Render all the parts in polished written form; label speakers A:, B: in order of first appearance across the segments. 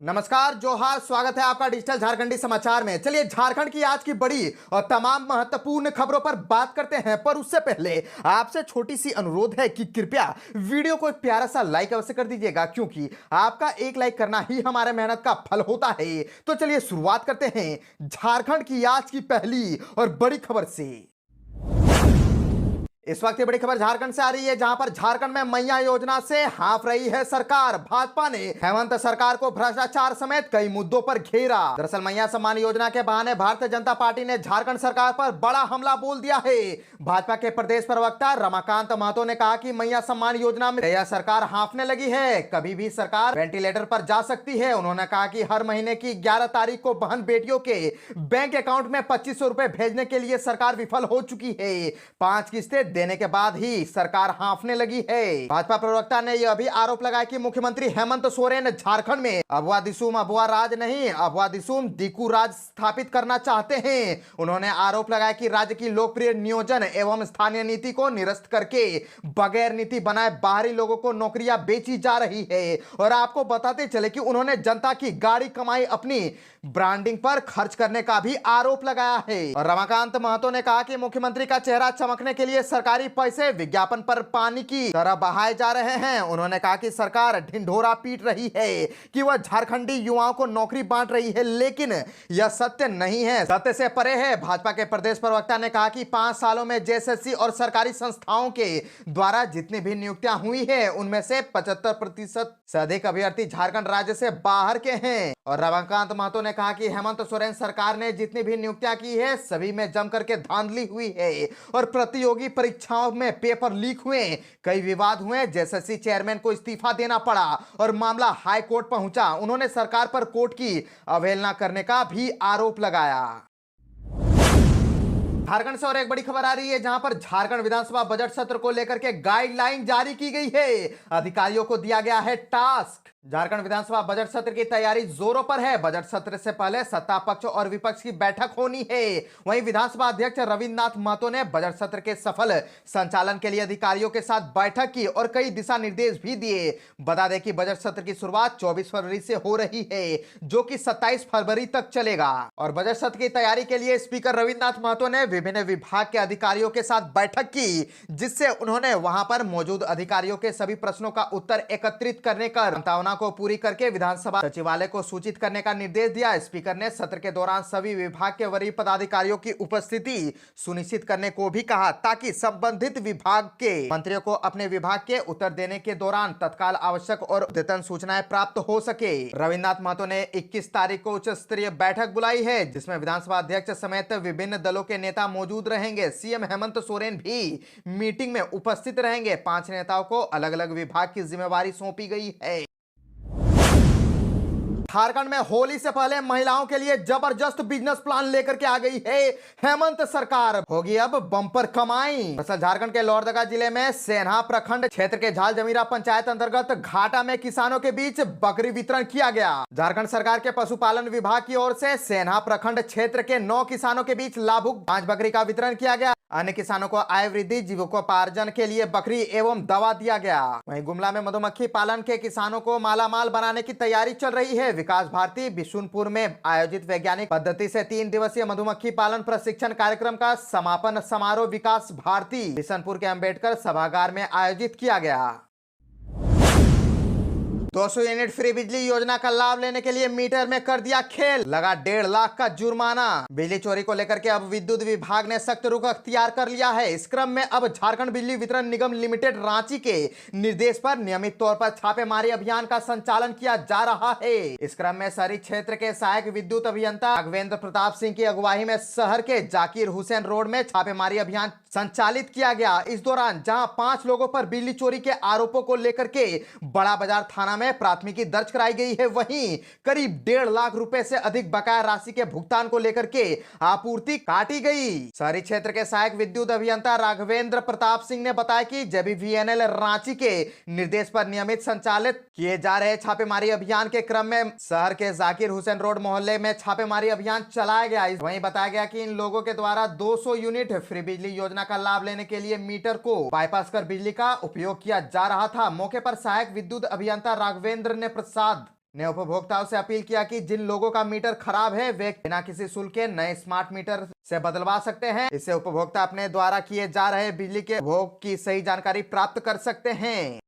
A: नमस्कार, जोहार, स्वागत है आपका डिजिटल झारखंडी समाचार में। चलिए झारखंड की आज की बड़ी और तमाम महत्वपूर्ण खबरों पर बात करते हैं, पर उससे पहले आपसे छोटी सी अनुरोध है कि कृपया वीडियो को एक प्यारा सा लाइक अवश्य कर दीजिएगा, क्योंकि आपका एक लाइक करना ही हमारे मेहनत का फल होता है। तो चलिए शुरुआत करते हैं झारखंड की आज की पहली और बड़ी खबर से। इस वक्त की बड़ी खबर झारखंड से आ रही है, जहां पर झारखंड में मैया योजना से हाँफ रही है सरकार। भाजपा ने हेमंत सरकार को भ्रष्टाचार समेत कई मुद्दों पर घेरा। दरअसल मैया सम्मान योजना के बहाने भारतीय जनता पार्टी ने झारखंड सरकार पर बड़ा हमला बोल दिया है। भाजपा के प्रदेश प्रवक्ता रमाकांत महतो ने कहा कि मैया सम्मान योजना में यह सरकार हाँफने लगी है, कभी भी सरकार वेंटिलेटर पर जा सकती है। उन्होंने कहा कि हर महीने की 11 तारीख को बहन बेटियों के बैंक अकाउंट में 2500 रुपए भेजने के लिए सरकार विफल हो चुकी है। 5 किस्तें देने के बाद ही सरकार हाँफने लगी है। भाजपा प्रवक्ता ने यह भी आरोप लगाया कि मुख्यमंत्री हेमंत सोरेन झारखंड में अबुआ दिसुम अबुआ राज नहीं, अबुआ दिसुम दिकू राज स्थापित करना चाहते हैं। उन्होंने आरोप लगाया कि राज्य की लोकप्रिय नियोजन एवं स्थानीय नीति को निरस्त करके बगैर नीति बनाए बाहरी लोगों को नौकरियां बेची जा रही है। और आपको बताते चले कि उन्होंने जनता की गाड़ी कमाई अपनी ब्रांडिंग पर खर्च करने का भी आरोप लगाया है। और रमाकांत महतो ने कहा कि मुख्यमंत्री का चेहरा चमकने के लिए सरकारी पैसे विज्ञापन पर पानी की तरह बहाए जा रहे हैं। उन्होंने कहा कि सरकार ढिंढोरा पीट रही है कि वह झारखंडी युवाओं को नौकरी बांट रही है, लेकिन यह सत्य नहीं है, सत्य से परे है। भाजपा के प्रदेश प्रवक्ता ने कहा कि 5 सालों में जेएसएससी और सरकारी संस्थाओं के द्वारा जितनी भी नियुक्तियां हुई है, उनमें से 75% से अधिक अभ्यर्थी झारखंड राज्य से बाहर के हैं। और रमाकांत महतो ने कहा कि हेमंत सोरेन सरकार ने जितनी भी नियुक्तियां की है, सभी में जम करके धांधली हुई है और प्रतियोगी परीक्षाओं में पेपर लीक हुए, कई विवाद हुए। जेएसएससी चेयरमैन को इस्तीफा देना पड़ा और मामला हाई कोर्ट पहुंचा। उन्होंने सरकार पर कोर्ट की अवहेलना करने का भी आरोप लगाया। झारखंड से और एक बड़ी खबर आ रही है, जहां पर झारखंड विधानसभा बजट सत्र को लेकर के गाइडलाइन जारी की गई है। अधिकारियों को दिया गया है टास्क। झारखंड विधानसभा बजट सत्र की तैयारी जोरों पर है। बजट सत्र से पहले सत्ता पक्ष और विपक्ष की बैठक होनी है। वहीं विधानसभा अध्यक्ष रविन्द्रनाथ महतो ने बजट सत्र के सफल संचालन के लिए अधिकारियों के साथ बैठक की और कई दिशा निर्देश भी दिए। बता दें कि बजट सत्र की शुरुआत 24 फरवरी से हो रही है, जो कि 27 फरवरी तक चलेगा। और बजट सत्र की तैयारी के लिए स्पीकर रविन्द्रनाथ महतो ने विभिन्न विभाग के अधिकारियों के साथ बैठक की, जिससे उन्होंने वहां पर मौजूद अधिकारियों के सभी प्रश्नों का उत्तर एकत्रित करने का को पूरी करके विधानसभा सचिवालय को सूचित करने का निर्देश दिया। स्पीकर ने सत्र के दौरान सभी विभाग के वरीय पदाधिकारियों की उपस्थिति सुनिश्चित करने को भी कहा, ताकि संबंधित विभाग के मंत्रियों को अपने विभाग के उत्तर देने के दौरान तत्काल आवश्यक और अद्यतन सूचनाएं प्राप्त हो सके। रविन्द्रनाथ महतो ने 21 तारीख को उच्च स्तरीय बैठक बुलाई है, जिसमें विधानसभा अध्यक्ष समेत विभिन्न दलों के नेता मौजूद रहेंगे। सीएम हेमंत सोरेन भी मीटिंग में उपस्थित रहेंगे। 5 नेताओं को अलग अलग विभाग की जिम्मेवारी सौंपी गई है। झारखंड में होली से पहले महिलाओं के लिए जबरदस्त बिजनेस प्लान लेकर के आ गई है हेमंत सरकार। होगी अब बम्पर कमाई। दरअसल झारखंड के लोहरदगा जिले में सेन्हा प्रखंड क्षेत्र के झाल जमीरा पंचायत अंतर्गत घाटा में किसानों के बीच बकरी वितरण किया गया। झारखंड सरकार के पशुपालन विभाग की ओर से सेन्हा प्रखंड क्षेत्र के 9 किसानों के बीच लाभुक 5 बकरी का वितरण किया गया। अन्य किसानों को आय वृद्धि, जीविकोपार्जन के लिए बकरी एवं दवा दिया गया। वहीं गुमला में मधुमक्खी पालन के किसानों को मालामाल बनाने की तैयारी चल रही है। विकास भारती बिशुनपुर में आयोजित वैज्ञानिक पद्धति से 3 दिवसीय मधुमक्खी पालन प्रशिक्षण कार्यक्रम का समापन समारोह विकास भारती बिशनपुर के अंबेडकर सभागार में आयोजित किया गया। 200 यूनिट फ्री बिजली योजना का लाभ लेने के लिए मीटर में कर दिया खेल, लगा 1.5 लाख का जुर्माना। बिजली चोरी को लेकर के अब विद्युत विभाग ने सख्त रुख अख्तियार कर लिया है। इस क्रम में अब झारखंड बिजली वितरण निगम लिमिटेड रांची के निर्देश पर नियमित तौर पर छापेमारी अभियान का संचालन किया जा रहा है। इस क्रम में शहरी क्षेत्र के सहायक विद्युत अभियंता राघवेंद्र प्रताप सिंह की अगुवाई में शहर के जाकिर हुसैन रोड में छापेमारी अभियान संचालित किया गया। इस दौरान जहां 5 लोगों पर बिजली चोरी के आरोपों को लेकर के बड़ा बाजार थाना में प्राथमिकी दर्ज कराई गई है, वहीं करीब 1.5 लाख रुपए से अधिक बकाया राशि के भुगतान को लेकर के आपूर्ति काटी गई। शहरी क्षेत्र के सहायक विद्युत अभियंता राघवेंद्र प्रताप सिंह ने बताया कि जेबीवीएनएल रांची के निर्देश पर नियमित संचालित किए जा रहे छापेमारी अभियान के क्रम में शहर के जाकिर हुसैन रोड मोहल्ले में छापेमारी अभियान चलाया गया। वहीं बताया गया कि इन लोगों के द्वारा 200 यूनिट फ्री बिजली योजना का लाभ लेने के लिए मीटर को बाईपास कर बिजली का उपयोग किया जा रहा था। मौके पर सहायक विद्युत अभियंता राघवेंद्र ने प्रसाद ने उपभोक्ताओं से अपील किया कि जिन लोगों का मीटर खराब है वे बिना किसी शुल्क के नए स्मार्ट मीटर से बदलवा सकते हैं। इससे उपभोक्ता अपने द्वारा किए जा रहे बिजली के उपभोग की सही जानकारी प्राप्त कर सकते हैं।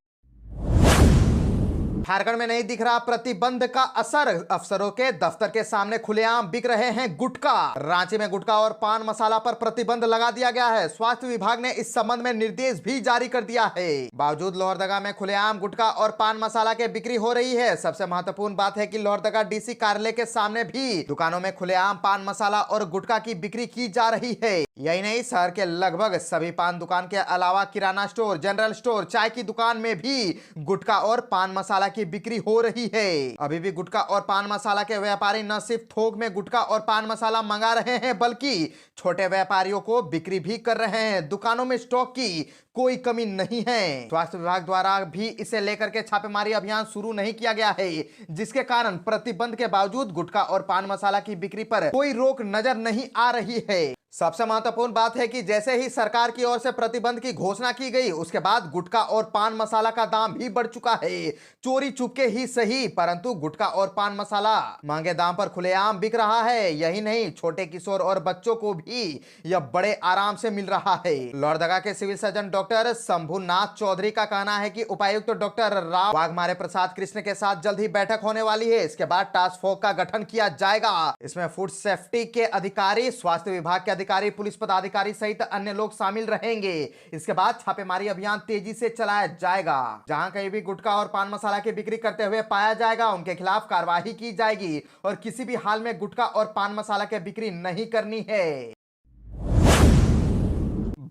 A: झारखंड में नहीं दिख रहा प्रतिबंध का असर, अफसरों के दफ्तर के सामने खुलेआम बिक रहे हैं गुटखा। रांची में गुटखा और पान मसाला पर प्रतिबंध लगा दिया गया है। स्वास्थ्य विभाग ने इस संबंध में निर्देश भी जारी कर दिया है। बावजूद लोहरदगा में खुलेआम गुटखा और पान मसाला के बिक्री हो रही है। सबसे महत्वपूर्ण बात है कि लोहरदगा डीसी कार्यालय के सामने भी दुकानों में खुलेआम पान मसाला और गुटखा की बिक्री की जा रही है। यही नहीं, शहर के लगभग सभी पान दुकान के अलावा किराना स्टोर, जनरल स्टोर, चाय की दुकान में भी गुटखा और पान मसाला की बिक्री हो रही है। अभी भी गुटखा और पान मसाला के व्यापारी न सिर्फ थोक में गुटखा और पान मसाला मंगा रहे हैं बल्कि छोटे व्यापारियों को बिक्री भी कर रहे हैं। दुकानों में स्टॉक की कोई कमी नहीं है। स्वास्थ्य विभाग द्वारा भी इसे लेकर के छापेमारी अभियान शुरू नहीं किया गया है, जिसके कारण प्रतिबंध के बावजूद गुटखा और पान मसाला की बिक्री पर कोई रोक नजर नहीं आ रही है। सबसे महत्वपूर्ण बात है कि जैसे ही सरकार की ओर से प्रतिबंध की घोषणा की गई उसके बाद गुटखा और पान मसाला का दाम भी बढ़ चुका है। चोरी चुपके ही सही, परंतु गुटखा और पान मसाला महंगे दाम पर खुलेआम बिक रहा है। यही नहीं, छोटे किशोर और बच्चों को भी यह बड़े आराम से मिल रहा है। लोहरदगा के civil surgeon doctor Shambhunath Chaudhary का कहना है कि उपायुक्त डॉक्टर राव वाघमारे प्रसाद कृष्ण के साथ जल्द ही बैठक होने वाली है। इसके बाद टास्क फोर्स का गठन किया जाएगा। इसमें फूड सेफ्टी के अधिकारी, स्वास्थ्य विभाग के अधिकारी, पुलिस पदाधिकारी सहित अन्य लोग शामिल रहेंगे। इसके बाद छापेमारी अभियान तेजी से चलाया जाएगा। जहां कहीं भी गुटखा और पान मसाला की बिक्री करते हुए पाया जाएगा उनके खिलाफ कार्रवाई की जाएगी और किसी भी हाल में गुटखा और पान मसाला की बिक्री नहीं करनी है।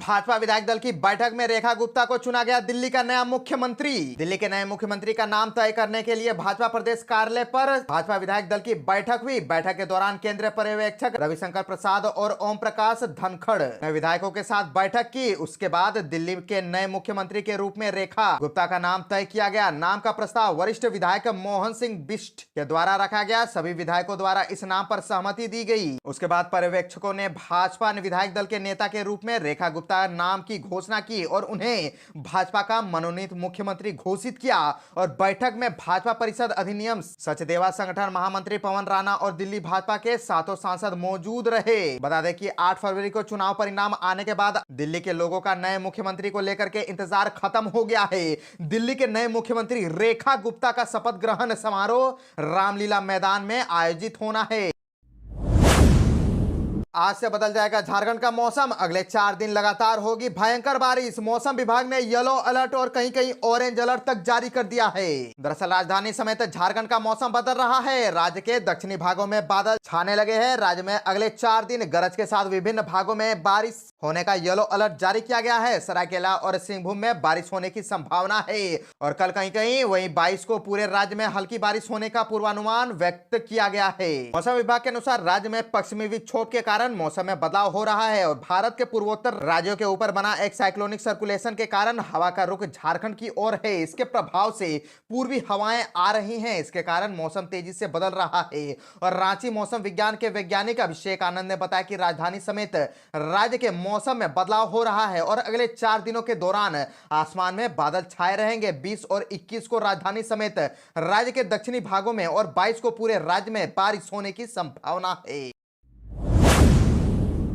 A: भाजपा विधायक दल की बैठक में रेखा गुप्ता को चुना गया दिल्ली का नया मुख्यमंत्री। दिल्ली के नए मुख्यमंत्री का नाम तय करने के लिए भाजपा प्रदेश कार्यालय पर भाजपा विधायक दल की बैठक हुई। बैठक के दौरान केंद्रीय पर्यवेक्षक रविशंकर प्रसाद और ओम प्रकाश धनखड़ ने विधायकों के साथ बैठक की। उसके बाद दिल्ली के नए मुख्यमंत्री के रूप में रेखा गुप्ता का नाम तय किया गया। नाम का प्रस्ताव वरिष्ठ विधायक मोहन सिंह बिष्ट के द्वारा रखा गया। सभी विधायकों द्वारा इस नाम पर सहमति दी गई। उसके बाद पर्यवेक्षकों ने भाजपा विधायक दल के नेता के रूप में रेखा गुप्ता नाम की घोषणा की और उन्हें भाजपा का मनोनीत मुख्यमंत्री घोषित किया। और बैठक में भाजपा परिषद अधिनियम सचदेवा संगठन महामंत्री पवन राणा और दिल्ली भाजपा के 7 सांसद मौजूद रहे। बता दें कि 8 फरवरी को चुनाव परिणाम आने के बाद दिल्ली के लोगों का नए मुख्यमंत्री को लेकर के इंतजार खत्म हो गया है। दिल्ली के नए मुख्यमंत्री रेखा गुप्ता का शपथ ग्रहण समारोह रामलीला मैदान में आयोजित होना है। आज से बदल जाएगा झारखंड का मौसम। अगले 4 दिन लगातार होगी भयंकर बारिश। मौसम विभाग ने येलो अलर्ट और कहीं कहीं ऑरेंज अलर्ट तक जारी कर दिया है। दरअसल राजधानी समेत झारखंड का मौसम बदल रहा है। राज्य के दक्षिणी भागों में बादल छाने लगे हैं। राज्य में अगले 4 दिन गरज के साथ विभिन्न भागों में बारिश होने का येलो अलर्ट जारी किया गया है। सरायकेला और सिंहभूम में बारिश होने की संभावना है और कल कहीं कहीं वहीं 22 को पूरे राज्य में हल्की बारिश होने का पूर्वानुमान व्यक्त किया गया है। मौसम विभाग के अनुसार राज्य में पश्चिमी विक्षोभ के कारण मौसम में बदलाव हो रहा है और भारत के पूर्वोत्तर राज्यों के ऊपर बना एक साइक्लोनिक सर्कुलेशन के कारण हवा का रुख झारखंड की ओर है। इसके प्रभाव से पूर्वी हवाएं आ रही हैं। इसके कारण मौसम तेजी से बदल रहा है और रांची मौसम विज्ञान के वैज्ञानिक अभिषेक आनंद ने बताया कि राजधानी समेत राज्य के मौसम में बदलाव हो रहा है और अगले 4 दिनों के दौरान आसमान में बादल छाए रहेंगे। 20 और 21 को राजधानी समेत राज्य के दक्षिणी भागों में और 22 को पूरे राज्य में बारिश होने की संभावना है।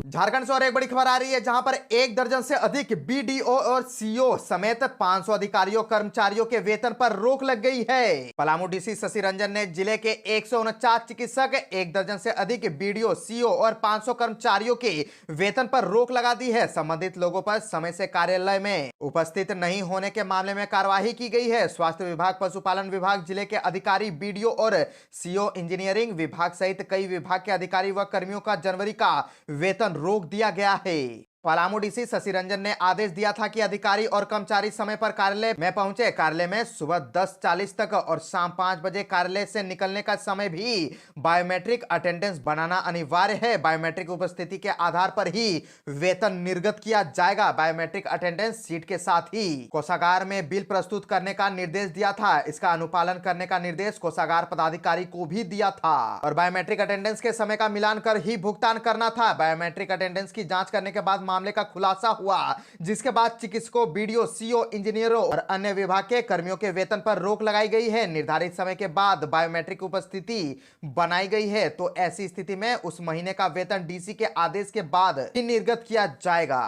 A: झारखंड से और एक बड़ी खबर आ रही है जहां पर 1 दर्जन से अधिक बीडीओ और सीओ समेत 500 अधिकारियों कर्मचारियों के वेतन पर रोक लग गई है। पलामू डीसी शशि रंजन ने जिले के 149 चिकित्सक, 1 दर्जन से अधिक बीडीओ, सीओ और 500 कर्मचारियों के वेतन पर रोक लगा दी है। संबंधित लोगों पर समय से कार्यालय में उपस्थित नहीं होने के मामले में कार्यवाही की गई है। स्वास्थ्य विभाग, पशुपालन विभाग, जिले के अधिकारी, बीडीओ और सीओ, इंजीनियरिंग विभाग सहित कई विभाग के अधिकारी व कर्मियों का जनवरी का वेतन रोक दिया गया है। पलामू डीसी शशि रंजन ने आदेश दिया था कि अधिकारी और कर्मचारी समय पर कार्यालय में पहुंचे। कार्यालय में सुबह 10:40 तक और शाम 5 बजे कार्यालय से निकलने का समय भी बायोमेट्रिक अटेंडेंस बनाना अनिवार्य है। बायोमेट्रिक उपस्थिति के आधार पर ही वेतन निर्गत किया जाएगा। बायोमेट्रिक अटेंडेंस सीट के साथ ही कोषागार में बिल प्रस्तुत करने का निर्देश दिया था। इसका अनुपालन करने का निर्देश कोषागार पदाधिकारी को भी दिया था और बायोमेट्रिक अटेंडेंस के समय का मिलान कर ही भुगतान करना था। बायोमेट्रिक अटेंडेंस की जाँच करने के बाद मामले का खुलासा हुआ, जिसके बाद चिकित्सकों, बीडीओ, सीओ, इंजीनियरों और अन्य विभाग के कर्मियों के वेतन पर रोक लगाई गई है। निर्धारित समय के बाद बायोमेट्रिक उपस्थिति बनाई गई है, तो ऐसी स्थिति में उस महीने का वेतन डीसी के आदेश के बाद ही निर्गत किया जाएगा।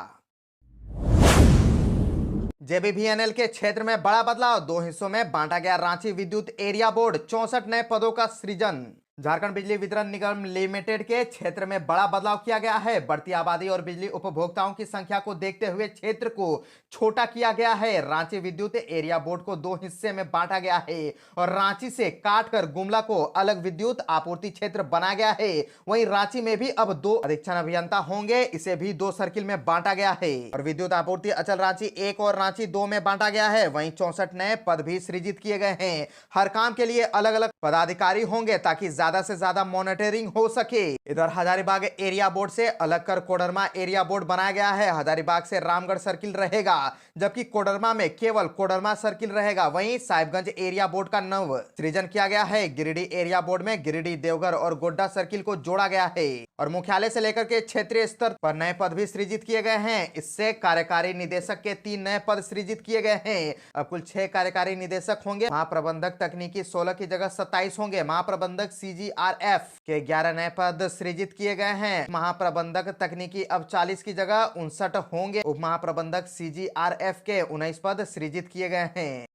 A: जेबीवीएनएल के क्षेत्र में बड़ा बदलाव, 2 हिस्सों में बांटा गया रांची विद्युत एरिया बोर्ड, 64 नए पदों का सृजन। झारखंड बिजली वितरण निगम लिमिटेड के क्षेत्र में बड़ा बदलाव किया गया है। बढ़ती आबादी और बिजली उपभोक्ताओं की संख्या को देखते हुए क्षेत्र को छोटा किया गया है। रांची विद्युत एरिया बोर्ड को 2 हिस्से में बांटा गया है और रांची से काटकर गुमला को अलग विद्युत आपूर्ति क्षेत्र बनाया गया है। वहीं रांची में भी अब 2 अधीक्षण अभियंता होंगे, इसे भी 2 सर्किल में बांटा गया है। और विद्युत आपूर्ति अचल रांची 1 और रांची 2 में बांटा गया है। वहीं 64 नए पद भी सृजित किए गए हैं। हर काम के लिए अलग अलग पदाधिकारी होंगे ताकि ज्यादा से ज्यादा मॉनिटरिंग हो सके। इधर हजारीबाग एरिया बोर्ड से अलग कर कोडरमा एरिया बोर्ड बनाया गया है। हजारीबाग से रामगढ़ सर्किल रहेगा, जबकि कोडरमा में केवल कोडरमा सर्किल रहेगा। वहीं साहिबगंज एरिया बोर्ड का नव सृजन किया गया है। गिरिडीह एरिया बोर्ड में गिरिडीह, देवघर और गोड्डा सर्किल को जोड़ा गया है और मुख्यालय से लेकर के क्षेत्रीय स्तर पर नए पद भी सृजित किए गए हैं। इससे कार्यकारी निदेशक के 3 नए पद सृजित किए गए हैं। अब कुल 6 कार्यकारी निदेशक होंगे। महाप्रबंधक तकनीकी 16 की जगह 27 होंगे। महाप्रबंधक CGRF के 11 नए पद सृजित किए गए हैं। महाप्रबंधक तकनीकी अब 40 की जगह 59 होंगे। उप महाप्रबंधक CGRF के 19 पद सृजित किए गए हैं।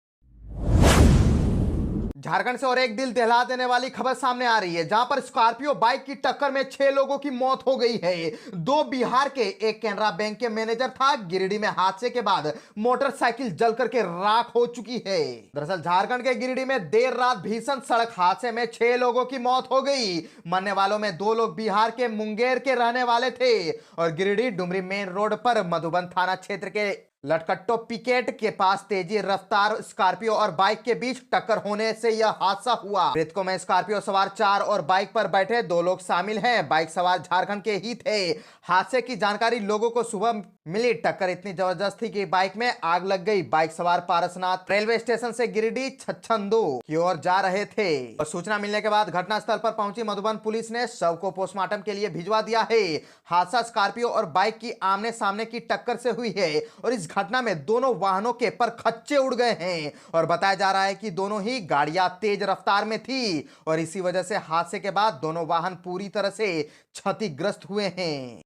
A: झारखंड से और एक दिल दहला देने वाली खबर सामने आ रही है, जहां पर स्कॉर्पियो बाइक की टक्कर में 6 लोगों की मौत हो गई है। 2 बिहार के, एक कैनरा बैंक के मैनेजर था। गिरिडीह में हादसे के बाद मोटरसाइकिल जल करके राख हो चुकी है। दरअसल झारखंड के गिरिडीह में देर रात भीषण सड़क हादसे में 6 लोगों की मौत हो गई। मरने वालों में 2 लोग बिहार के मुंगेर के रहने वाले थे और गिरिडीह डुमरी मेन रोड पर मधुबन थाना क्षेत्र के लटकट्टो पिकेट के पास तेजी रफ्तार स्कॉर्पियो और बाइक के बीच टक्कर होने से यह हादसा हुआ। मृतकों में स्कॉर्पियो सवार 4 और बाइक पर बैठे 2 लोग शामिल हैं। बाइक सवार झारखंड के ही थे। हादसे की जानकारी लोगों को सुबह मिली। टक्कर इतनी जबरदस्त थी कि बाइक में आग लग गई। बाइक सवार पारसनाथ रेलवे स्टेशन से गिरिडीह छछंदू की ओर जा रहे थे और सूचना मिलने के बाद घटनास्थल पर पहुंची मधुबन पुलिस ने शव को पोस्टमार्टम के लिए भिजवा दिया है। हादसा स्कॉर्पियो और बाइक की आमने सामने की टक्कर से हुई है और इस घटना में दोनों वाहनों के परखच्चे उड़ गए हैं और बताया जा रहा है कि दोनों ही गाड़ियां तेज रफ्तार में थी और इसी वजह से हादसे के बाद दोनों वाहन पूरी तरह से क्षतिग्रस्त हुए हैं।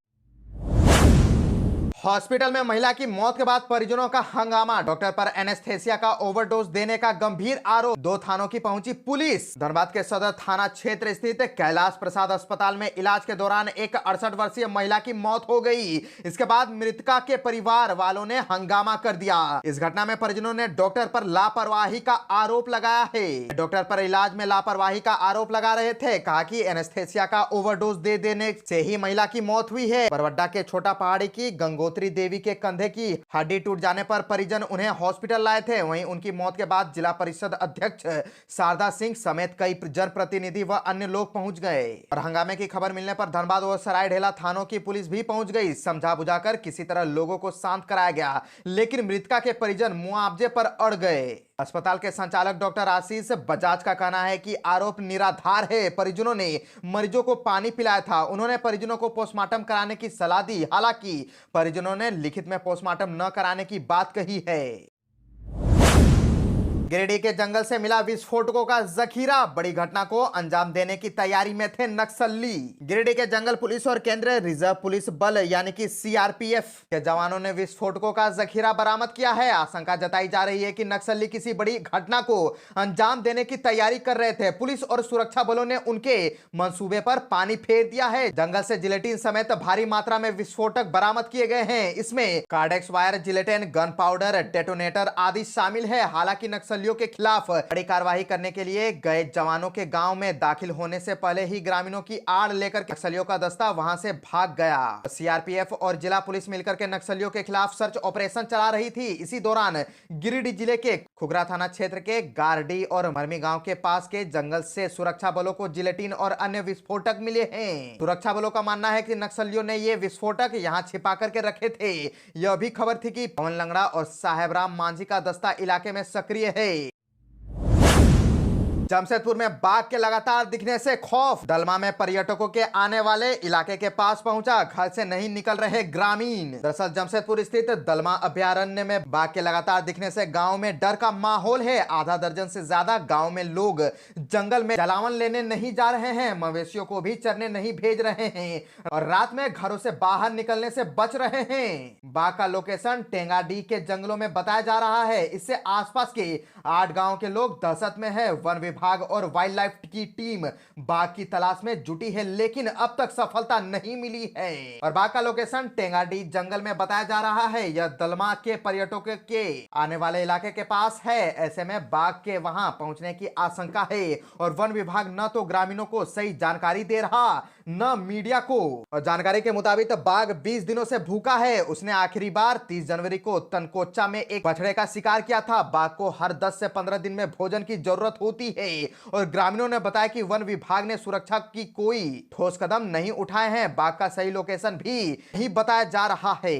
A: हॉस्पिटल में महिला की मौत के बाद परिजनों का हंगामा। डॉक्टर पर एनेस्थेसिया का ओवरडोज देने का गंभीर आरोप। 2 थानों की पहुंची पुलिस। धनबाद के सदर थाना क्षेत्र स्थित कैलाश प्रसाद अस्पताल में इलाज के दौरान एक 68 वर्षीय महिला की मौत हो गई। इसके बाद मृतका के परिवार वालों ने हंगामा कर दिया। इस घटना में परिजनों ने डॉक्टर पर लापरवाही का आरोप लगाया है। डॉक्टर पर इलाज में लापरवाही का आरोप लगा रहे थे। कहा कि एनेस्थेसिया का ओवरडोज दे देने से ही महिला की मौत हुई है। बरवड्डा के छोटा पहाड़ी की गंगोत्री देवी के कंधे की हड्डी टूट जाने पर परिजन उन्हें हॉस्पिटल लाए थे। वहीं उनकी मौत के बाद जिला परिषद अध्यक्ष शारदा सिंह समेत कई जनप्रतिनिधि व अन्य लोग पहुंच गए और हंगामे की खबर मिलने पर धनबाद और सरायढेला थानों की पुलिस भी पहुंच गई। समझा बुझाकर किसी तरह लोगों को शांत कराया गया, लेकिन मृतका के परिजन मुआवजे पर अड़ गए। अस्पताल के संचालक डॉक्टर आशीष बजाज का कहना है कि आरोप निराधार है। परिजनों ने मरीजों को पानी पिलाया था। उन्होंने परिजनों को पोस्टमार्टम कराने की सलाह दी। हालांकि परिजनों ने लिखित में पोस्टमार्टम न कराने की बात कही है। गिरिडीह के जंगल से मिला विस्फोटकों का जखीरा। बड़ी घटना को अंजाम देने की तैयारी में थे नक्सली। गिरिडीह के जंगल पुलिस और केंद्रीय रिजर्व पुलिस बल यानी कि CRPF के जवानों ने विस्फोटकों का जखीरा बरामद किया है। आशंका जताई जा रही है कि नक्सली किसी बड़ी घटना को अंजाम देने की तैयारी कर रहे थे। पुलिस और सुरक्षा बलों ने उनके मंसूबे पर पानी फेर दिया है। जंगल से जिलेटिन समेत भारी मात्रा में विस्फोटक बरामद किए गए हैं। इसमें cordex wire, gelatin, gun powder, detonator आदि शामिल है। हालांकि नक्सलियों के खिलाफ बड़ी कार्रवाई करने के लिए गए जवानों के गांव में दाखिल होने से पहले ही ग्रामीणों की आड़ लेकर नक्सलियों का दस्ता वहां से भाग गया। CRPF और जिला पुलिस मिलकर के नक्सलियों के खिलाफ सर्च ऑपरेशन चला रही थी। इसी दौरान गिरिडीह जिले के खुगरा थाना क्षेत्र के गारडी और मरमी गांव के पास के जंगल से सुरक्षा बलों को जिलेटिन और अन्य विस्फोटक मिले हैं। सुरक्षा बलों का मानना है कि नक्सलियों ने ये विस्फोटक यहां छिपा करके रखे थे। यह भी खबर थी कि पवन लंगड़ा और साहेबराम मांझी का दस्ता इलाके में सक्रिय है। जमशेदपुर में बाघ के लगातार दिखने से खौफ, दलमा में पर्यटकों के आने वाले इलाके के पास पहुंचा, घर से नहीं निकल रहे ग्रामीण। दरअसल जमशेदपुर स्थित दलमा अभयारण्य में बाघ के लगातार दिखने से गांव में डर का माहौल है। आधा दर्जन से ज्यादा गांव में लोग जंगल में जलावन लेने नहीं जा रहे हैं, मवेशियों को भी चरने नहीं भेज रहे हैं और रात में घरों से बाहर निकलने से बच रहे हैं। बाघ का लोकेशन टेंगाडीह के जंगलों में बताया जा रहा है। इससे आसपास के 8 गांव के लोग दहशत में है। वन विभाग और वाइल्ड लाइफ की टीम बाघ की तलाश में जुटी है, लेकिन अब तक सफलता नहीं मिली है। और बाघ का लोकेशन टेंगाडीह जंगल में बताया जा रहा है। यह दलमा के पर्यटकों के आने वाले इलाके के पास है। ऐसे में बाघ के वहां पहुंचने की आशंका है और वन विभाग न तो ग्रामीणों को सही जानकारी दे रहा, न मीडिया को। और जानकारी के मुताबिक बाघ 20 दिनों से भूखा है। उसने आखिरी बार 30 जनवरी को तनकोचा में एक बछड़े का शिकार किया था। बाघ को हर 10 से 15 दिन में भोजन की जरूरत होती है और ग्रामीणों ने बताया कि वन विभाग ने सुरक्षा की कोई ठोस कदम नहीं उठाए हैं। बाघ का सही लोकेशन भी नहीं बताया जा रहा है।